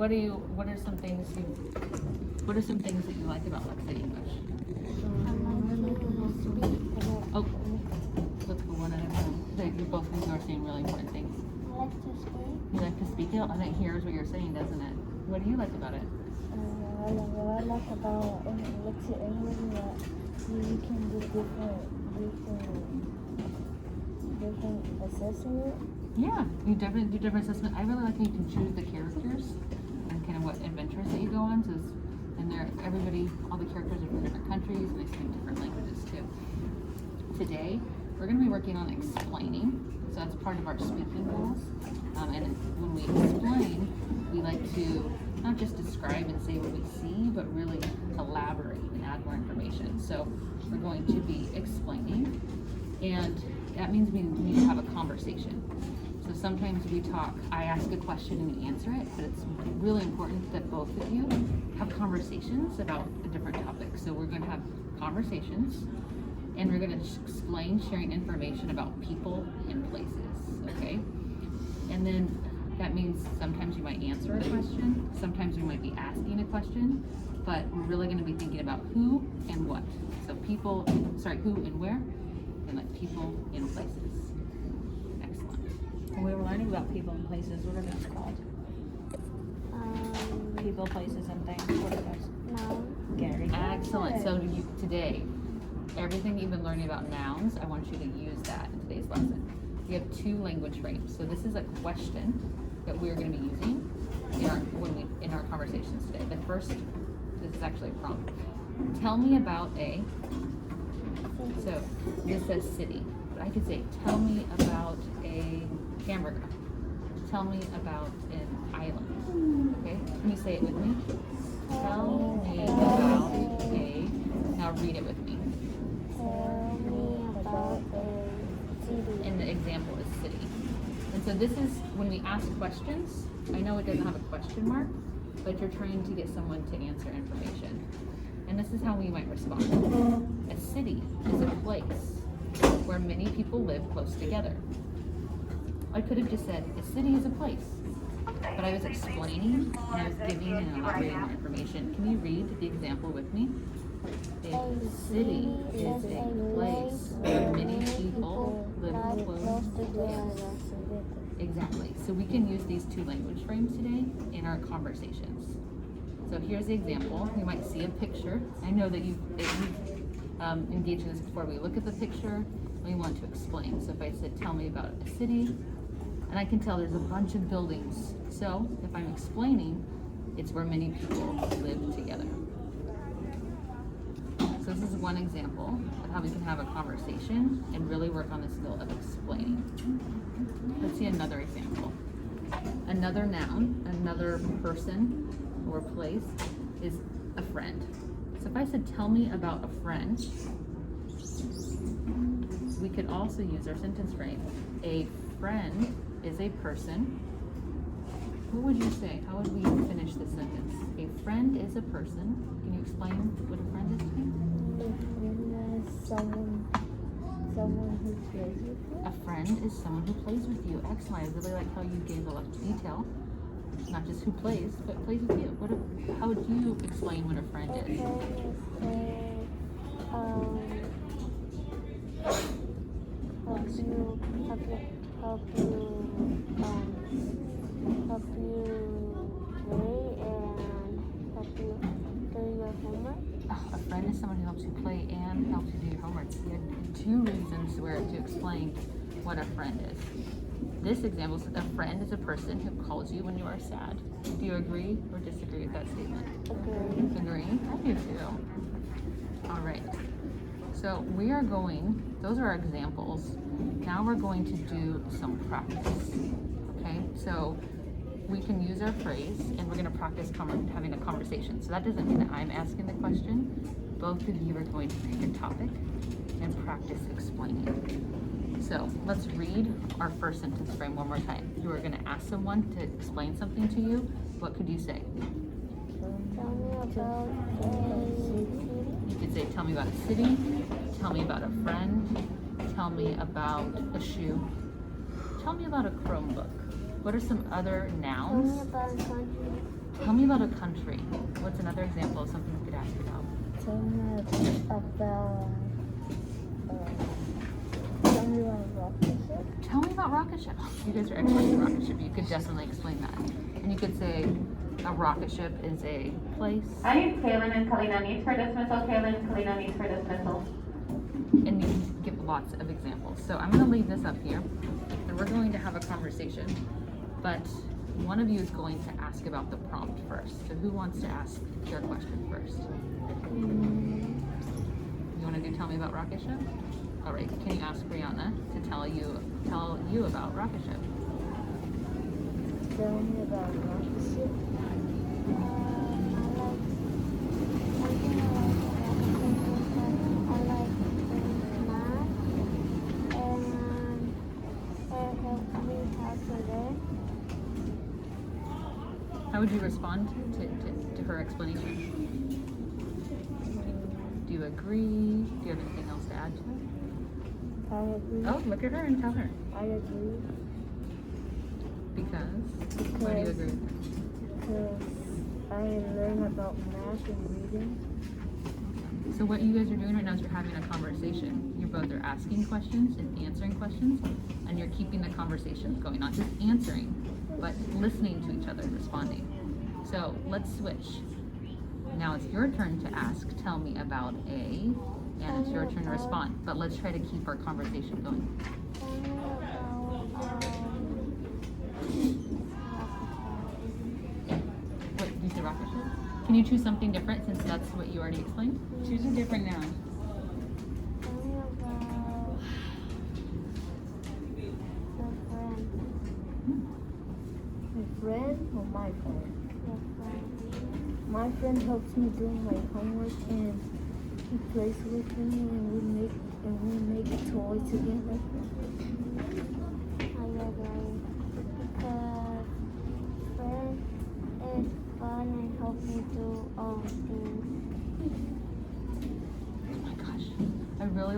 what are some things that you like about Lexi English? Oh, let's go one at a time. You both of you are saying really important things. I like to speak. You like to speak it? I think here's what you're saying, doesn't it? What do you like about it? What I like about Lexi English is that you can do different assessment. Yeah, you definitely do different assessment. I really like how you can choose the characters and kind of what adventures that you go on. So, and all the characters are from different countries and they speak different languages too. Today, we're going to be working on explaining. So that's part of our speaking goals. And when we explain, we like to not just describe and say what we see, but really elaborate and add more information. So we're going to be explaining, and that means we need to have a conversation. So sometimes we talk, I ask a question and you answer it, but it's really important that both of you have conversations about a different topic. So we're going to have conversations, and we're going to explain sharing information about people and places, okay? And then that means sometimes you might answer a question, sometimes we might be asking a question, but we're really going to be thinking about who and what. So who and where, and like people and places. Excellent. And we were learning about people and places. What are those called? People, places, and things. What are those? Now. Very good. Excellent. So today, everything you've been learning about nouns, I want you to use that in today's lesson. We have 2 language frames. So this is a question that we're going to be using in our conversations today. The first, this is actually a prompt. Tell me about a. So this says city, but I could say, tell me about a hamburger. Tell me about an island. Okay, can you say it with me? Tell me about a. Now read it with me. Tell me about a city. And the example is city. And so this is when we ask questions. I know it doesn't have a question mark, but you're trying to get someone to answer information. And this is how we might respond. A city is a place where many people live close together. I could have just said, a city is a place. But I was explaining and I was giving and elaborating more information. Can you read the example with me? A city is a place where many people live close together. Exactly. So we can use these 2 language frames today in our conversations. So here's the example. You might see a picture. I know that you've engaged in this before. We look at the picture, we want to explain. So if I said, tell me about a city, and I can tell there's a bunch of buildings. So if I'm explaining, it's where many people live together. So this is one example of how we can have a conversation and really work on the skill of explaining. Let's see another example. Another noun, another person or place is a friend. So if I said, tell me about a friend, we could also use our sentence frame. A friend is a person. What would you say? How would we finish this sentence? A friend is a person. Can you explain what a friend is to me? A friend is someone who plays with you. A friend is someone who plays with you. Excellent. I really like how you gave a lot of detail. Not just who plays, but plays with you. How would you explain what a friend is? A friend help you play and help you do your homework. A friend is someone who helps you play and helps you do your homework. You had 2 reasons to explain what a friend is. This example is a friend is a person who calls you when you are sad. Do you agree or disagree with that statement? Agree? I do too. All right. So those are our examples. Now we're going to do some practice. Okay, so we can use our phrase and we're going to practice having a conversation. So that doesn't mean that I'm asking the question. Both of you are going to pick a topic and practice explaining. So let's read our first sentence frame one more time. You are going to ask someone to explain something to you. What could you say? Tell me about a city. You could say, tell me about a city, tell me about a friend, tell me about a shoe, tell me about a Chromebook. What are some other Tell me nouns? about a country. Tell me about a country. What's another example of something you could ask about? Tell me about rocket ship. Tell me about rocket ship. You guys are experts in rocket ship. You could definitely explain that. And you could say a rocket ship is a place. I need Kaylin and Kalina needs for dismissal. Kaylin and Kalina needs for dismissal. And you can give lots of examples. So I'm going to leave this up here, and we're going to have a conversation. But one of you is going to ask about the prompt first. So who wants to ask their question first? You want to tell me about rocket ship? All right. Can you ask Brianna to tell you about rocket ship? Tell me about rocket ship. How would you respond to her explanation? Do you agree? Do you have anything else to add to it? I agree. Oh, look at her and tell her. I agree. Because? Why do you agree with her? Because I learn about math and reading. So what you guys are doing right now is you're having a conversation. You both are asking questions and answering questions, and you're keeping the conversations going, not just answering, but listening to each other and responding. So let's switch. Now it's your turn to ask, tell me about A, and it's your turn to respond. But let's try to keep our conversation going. What, you said rocket ship? Can you choose something different since that's what you already explained? Choose a different noun. My friend or my friend? My friend helps me do my homework and he plays with me and we make toys together. I agree because friend is fun and helps me do things. Oh my gosh, I really